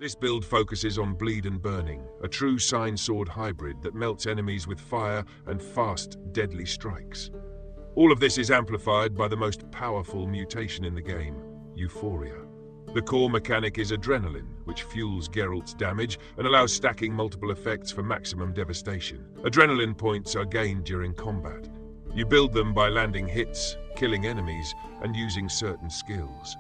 This build focuses on bleed and burning, a true sign sword hybrid that melts enemies with fire and fast, deadly strikes. All of this is amplified by the most powerful mutation in the game, Euphoria. The core mechanic is adrenaline, which fuels Geralt's damage and allows stacking multiple effects for maximum devastation. Adrenaline points are gained during combat. You build them by landing hits, killing enemies, and using certain skills.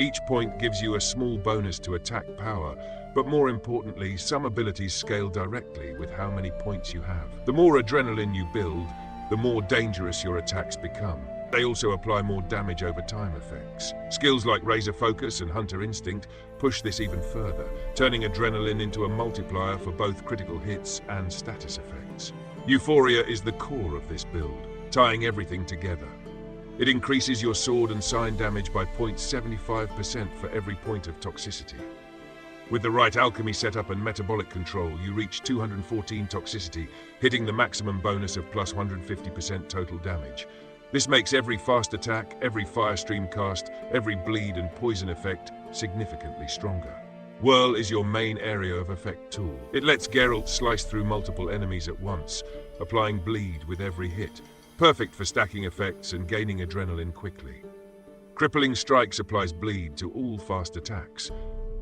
Each point gives you a small bonus to attack power, but more importantly, some abilities scale directly with how many points you have. The more adrenaline you build, the more dangerous your attacks become. They also apply more damage over time effects. Skills like Razor Focus and Hunter Instinct push this even further, turning adrenaline into a multiplier for both critical hits and status effects. Euphoria is the core of this build, tying everything together. It increases your sword and sign damage by 0.75% for every point of toxicity. With the right alchemy setup and metabolic control, you reach 214 toxicity, hitting the maximum bonus of plus 150% total damage. This makes every fast attack, every fire stream cast, every bleed and poison effect significantly stronger. Whirl is your main area of effect tool. It lets Geralt slice through multiple enemies at once, applying bleed with every hit, perfect for stacking effects and gaining adrenaline quickly. Crippling Strikes applies bleed to all fast attacks.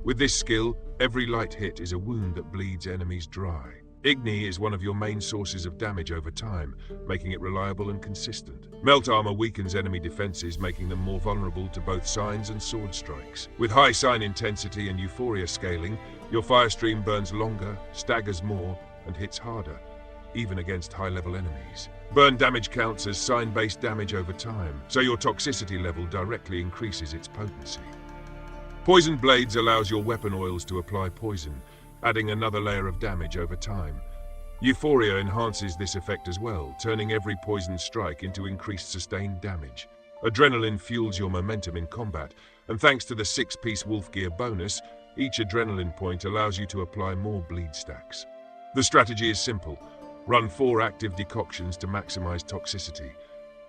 With this skill, every light hit is a wound that bleeds enemies dry. Igni is one of your main sources of damage over time, making it reliable and consistent. Melt Armor weakens enemy defenses, making them more vulnerable to both signs and sword strikes. With high sign intensity and Euphoria scaling, your fire stream burns longer, staggers more, and hits harder, even against high-level enemies. Burn damage counts as sign-based damage over time, so your toxicity level directly increases its potency. Poison Blades allows your weapon oils to apply poison, adding another layer of damage over time. Euphoria enhances this effect as well, turning every poison strike into increased sustained damage. Adrenaline fuels your momentum in combat, and thanks to the 6-piece Wolf Gear bonus, each adrenaline point allows you to apply more bleed stacks. The strategy is simple. Run 4 active decoctions to maximize toxicity.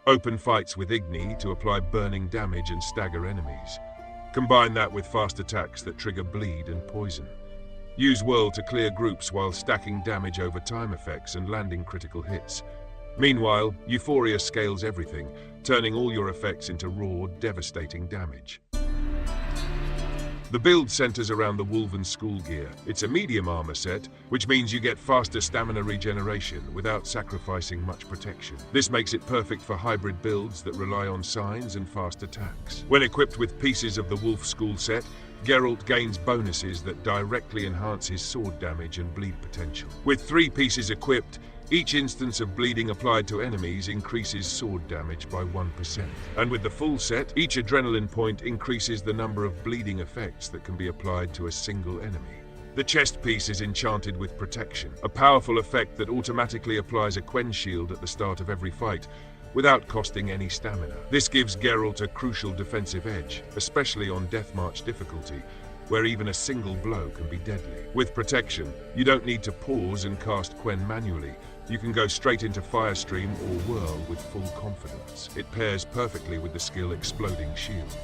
Open fights with Igni to apply burning damage and stagger enemies. Combine that with fast attacks that trigger bleed and poison. Use Whirl to clear groups while stacking damage over time effects and landing critical hits. Meanwhile, Euphoria scales everything, turning all your effects into raw, devastating damage. The build centers around the Wolven School Gear. It's a medium armor set, which means you get faster stamina regeneration without sacrificing much protection. This makes it perfect for hybrid builds that rely on signs and fast attacks. When equipped with pieces of the Wolf School set, Geralt gains bonuses that directly enhance his sword damage and bleed potential. With 3 pieces equipped, each instance of bleeding applied to enemies increases sword damage by 1%. And with the full set, each adrenaline point increases the number of bleeding effects that can be applied to a single enemy. The chest piece is enchanted with Protection, a powerful effect that automatically applies a Quen shield at the start of every fight, without costing any stamina. This gives Geralt a crucial defensive edge, especially on Deathmarch difficulty, where even a single blow can be deadly. With Protection, you don't need to pause and cast Quen manually. You can go straight into Firestream or Whirl with full confidence. It pairs perfectly with the skill Exploding Shield.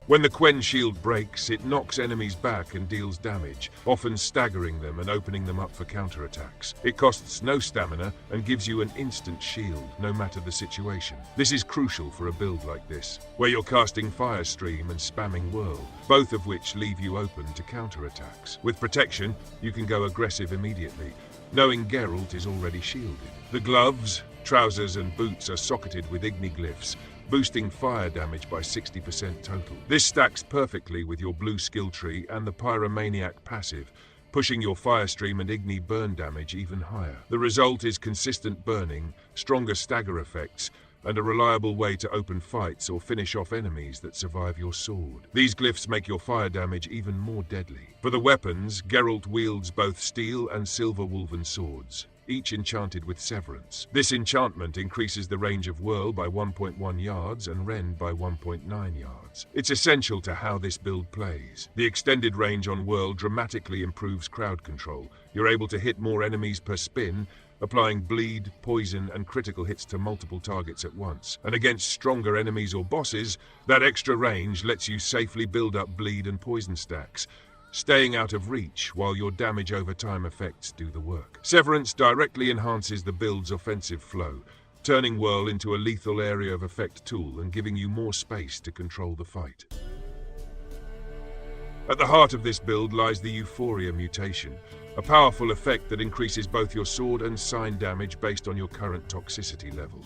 When the Quen shield breaks, it knocks enemies back and deals damage, often staggering them and opening them up for counterattacks. It costs no stamina and gives you an instant shield, no matter the situation. This is crucial for a build like this, where you're casting Firestream and spamming Whirl, both of which leave you open to counterattacks. With Protection, you can go aggressive immediately, knowing Geralt is already shielded. The gloves, trousers and boots are socketed with Igni glyphs, boosting fire damage by 60% total. This stacks perfectly with your blue skill tree and the Pyromaniac passive, pushing your Firestream and Igni burn damage even higher. The result is consistent burning, stronger stagger effects, and a reliable way to open fights or finish off enemies that survive your sword. These glyphs make your fire damage even more deadly. For the weapons, Geralt wields both steel and silver Wolven swords, each enchanted with Severance. This enchantment increases the range of Whirl by 1.1 yards and Rend by 1.9 yards. It's essential to how this build plays. The extended range on Whirl dramatically improves crowd control. You're able to hit more enemies per spin, applying bleed, poison, and critical hits to multiple targets at once. And against stronger enemies or bosses, that extra range lets you safely build up bleed and poison stacks, staying out of reach while your damage over time effects do the work. Severance directly enhances the build's offensive flow, turning Whirl into a lethal area of effect tool and giving you more space to control the fight. At the heart of this build lies the Euphoria mutation, a powerful effect that increases both your sword and sign damage based on your current toxicity level.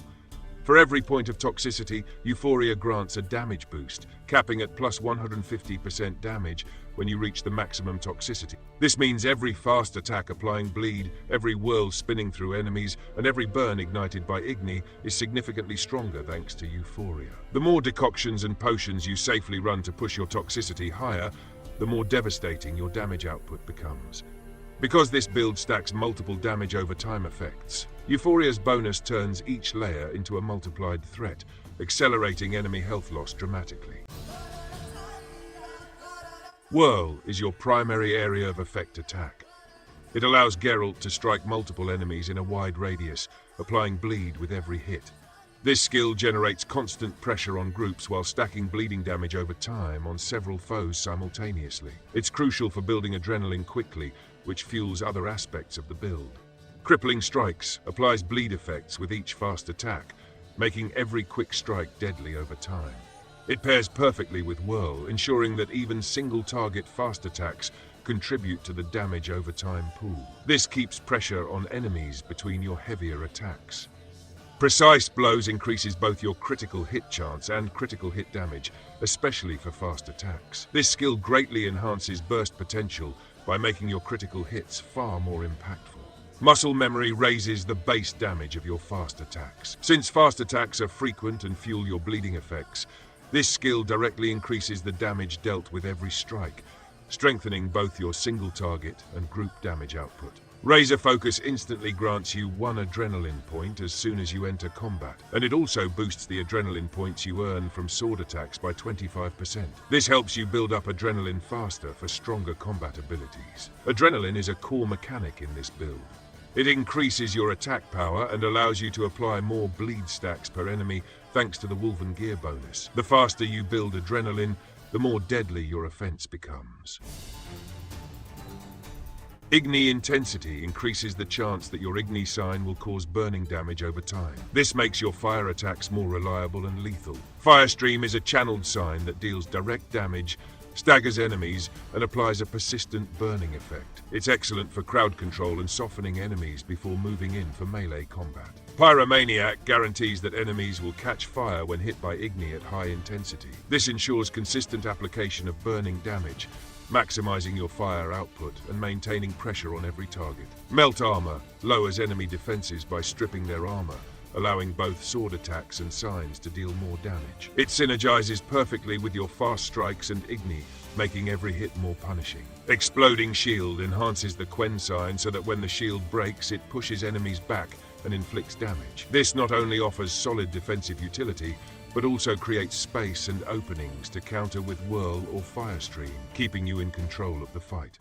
For every point of toxicity, Euphoria grants a damage boost, capping at plus 150% damage when you reach the maximum toxicity. This means every fast attack applying bleed, every whirl spinning through enemies, and every burn ignited by Igni is significantly stronger thanks to Euphoria. The more decoctions and potions you safely run to push your toxicity higher, the more devastating your damage output becomes. Because this build stacks multiple damage over time effects, Euphoria's bonus turns each layer into a multiplied threat, accelerating enemy health loss dramatically. Whirl is your primary area of effect attack. It allows Geralt to strike multiple enemies in a wide radius, applying bleed with every hit. This skill generates constant pressure on groups while stacking bleeding damage over time on several foes simultaneously. It's crucial for building adrenaline quickly, which fuels other aspects of the build. Crippling Strikes applies bleed effects with each fast attack, making every quick strike deadly over time. It pairs perfectly with Whirl, ensuring that even single-target fast attacks contribute to the damage over time pool. This keeps pressure on enemies between your heavier attacks. Precise blows increases both your critical hit chance and critical hit damage, especially for fast attacks. This skill greatly enhances burst potential by making your critical hits far more impactful. Muscle memory raises the base damage of your fast attacks. Since fast attacks are frequent and fuel your bleeding effects, this skill directly increases the damage dealt with every strike, strengthening both your single target and group damage output. Razor Focus instantly grants you 1 adrenaline point as soon as you enter combat, and it also boosts the adrenaline points you earn from sword attacks by 25%. This helps you build up adrenaline faster for stronger combat abilities. Adrenaline is a core mechanic in this build. It increases your attack power and allows you to apply more bleed stacks per enemy thanks to the Woven Gear bonus. The faster you build adrenaline, the more deadly your offense becomes. Igni Intensity increases the chance that your Igni sign will cause burning damage over time. This makes your fire attacks more reliable and lethal. Firestream is a channeled sign that deals direct damage, staggers enemies, and applies a persistent burning effect. It's excellent for crowd control and softening enemies before moving in for melee combat. Pyromaniac guarantees that enemies will catch fire when hit by Igni at high intensity. This ensures consistent application of burning damage, maximizing your fire output and maintaining pressure on every target. Melt Armor lowers enemy defenses by stripping their armor, allowing both sword attacks and signs to deal more damage. It synergizes perfectly with your fast strikes and Igni, making every hit more punishing. Exploding Shield enhances the Quen sign so that when the shield breaks, it pushes enemies back and inflicts damage. This not only offers solid defensive utility, but also creates space and openings to counter with Whirl or Firestream, keeping you in control of the fight.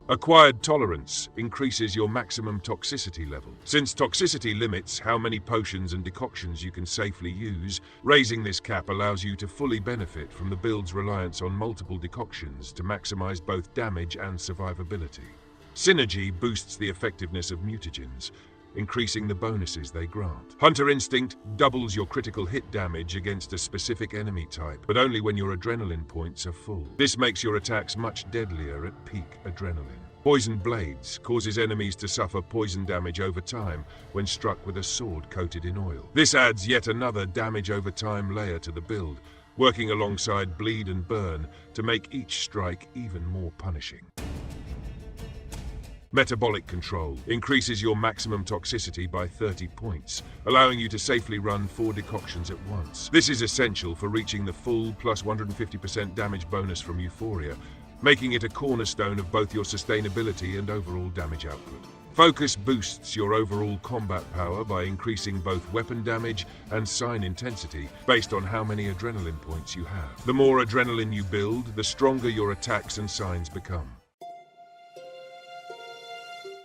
Acquired Tolerance increases your maximum toxicity level. Since toxicity limits how many potions and decoctions you can safely use, raising this cap allows you to fully benefit from the build's reliance on multiple decoctions to maximize both damage and survivability. Synergy boosts the effectiveness of mutagens, increasing the bonuses they grant. Hunter Instinct doubles your critical hit damage against a specific enemy type, but only when your adrenaline points are full. This makes your attacks much deadlier at peak adrenaline. Poison Blades causes enemies to suffer poison damage over time when struck with a sword coated in oil. This adds yet another damage over time layer to the build, working alongside Bleed and Burn to make each strike even more punishing. Metabolic Control increases your maximum toxicity by 30 points, allowing you to safely run 4 decoctions at once. This is essential for reaching the full plus 150% damage bonus from Euphoria, making it a cornerstone of both your sustainability and overall damage output. Focus boosts your overall combat power by increasing both weapon damage and sign intensity based on how many adrenaline points you have. The more adrenaline you build, the stronger your attacks and signs become.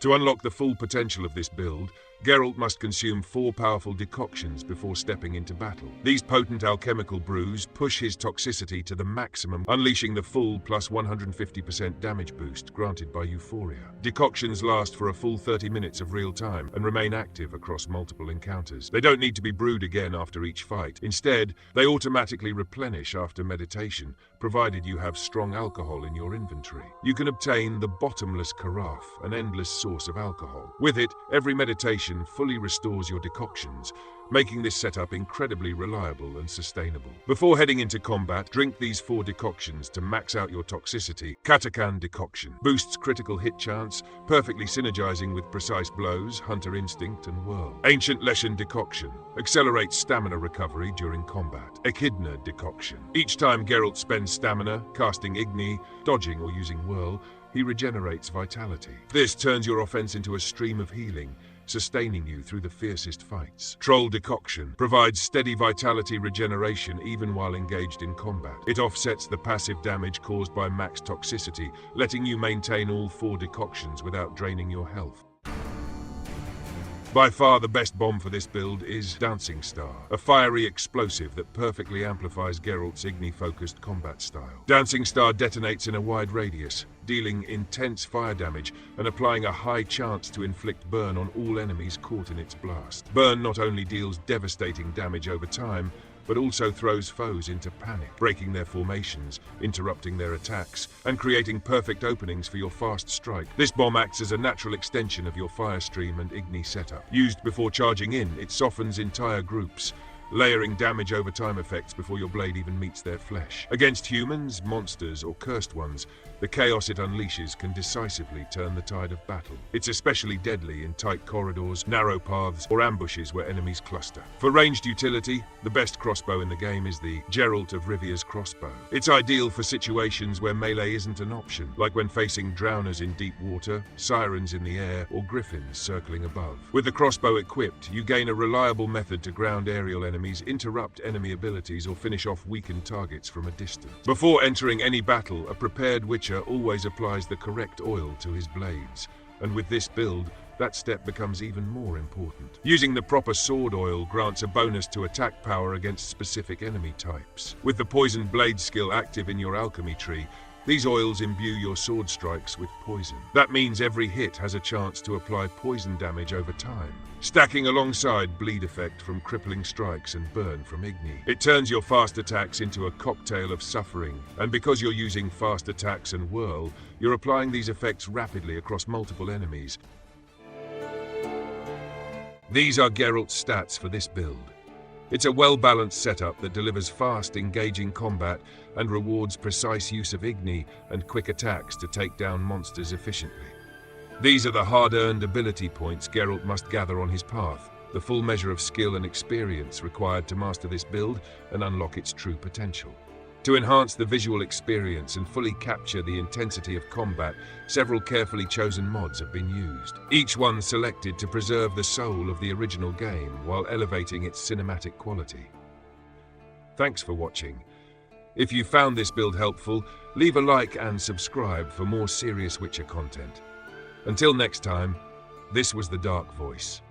To unlock the full potential of this build, Geralt must consume 4 powerful decoctions before stepping into battle. These potent alchemical brews push his toxicity to the maximum, unleashing the full plus 150% damage boost granted by Euphoria. Decoctions last for a full 30 minutes of real time and remain active across multiple encounters. They don't need to be brewed again after each fight. Instead, they automatically replenish after meditation, provided you have strong alcohol in your inventory. You can obtain the bottomless carafe, an endless source of alcohol. With it, every meditation fully restores your decoctions, making this setup incredibly reliable and sustainable. Before heading into combat, drink these 4 decoctions to max out your toxicity. Katakan Decoction boosts critical hit chance, perfectly synergizing with precise blows, hunter instinct, and whirl. Ancient Leshen Decoction accelerates stamina recovery during combat. Echidna Decoction. Each time Geralt spends stamina, casting Igni, dodging or using whirl, he regenerates vitality. This turns your offense into a stream of healing, sustaining you through the fiercest fights. Troll Decoction provides steady vitality regeneration even while engaged in combat. It offsets the passive damage caused by max toxicity, letting you maintain all 4 decoctions without draining your health. By far the best bomb for this build is Dancing Star, a fiery explosive that perfectly amplifies Geralt's Igni-focused combat style. Dancing Star detonates in a wide radius, dealing intense fire damage and applying a high chance to inflict burn on all enemies caught in its blast. Burn not only deals devastating damage over time, but also throws foes into panic, breaking their formations, interrupting their attacks, and creating perfect openings for your fast strike. This bomb acts as a natural extension of your fire stream and Igni setup. Used before charging in, it softens entire groups, layering damage over time effects before your blade even meets their flesh. Against humans, monsters, or cursed ones, the chaos it unleashes can decisively turn the tide of battle. It's especially deadly in tight corridors, narrow paths, or ambushes where enemies cluster. For ranged utility, the best crossbow in the game is the Geralt of Rivia's crossbow. It's ideal for situations where melee isn't an option, like when facing drowners in deep water, sirens in the air, or griffins circling above. With the crossbow equipped, you gain a reliable method to ground aerial enemies, interrupt enemy abilities, or finish off weakened targets from a distance. Before entering any battle, a prepared Witcher always applies the correct oil to his blades, and with this build, that step becomes even more important. Using the proper sword oil grants a bonus to attack power against specific enemy types. With the poisoned blade skill active in your alchemy tree, these oils imbue your sword strikes with poison. That means every hit has a chance to apply poison damage over time, stacking alongside bleed effect from crippling strikes and burn from Igni. It turns your fast attacks into a cocktail of suffering, and because you're using fast attacks and whirl, you're applying these effects rapidly across multiple enemies. These are Geralt's stats for this build. It's a well-balanced setup that delivers fast, engaging combat and rewards precise use of Igni and quick attacks to take down monsters efficiently. These are the hard-earned ability points Geralt must gather on his path, the full measure of skill and experience required to master this build and unlock its true potential. To enhance the visual experience and fully capture the intensity of combat, several carefully chosen mods have been used, each one selected to preserve the soul of the original game while elevating its cinematic quality. Thanks for watching. If you found this build helpful, leave a like and subscribe for more serious Witcher content. Until next time, this was The Dark Voice.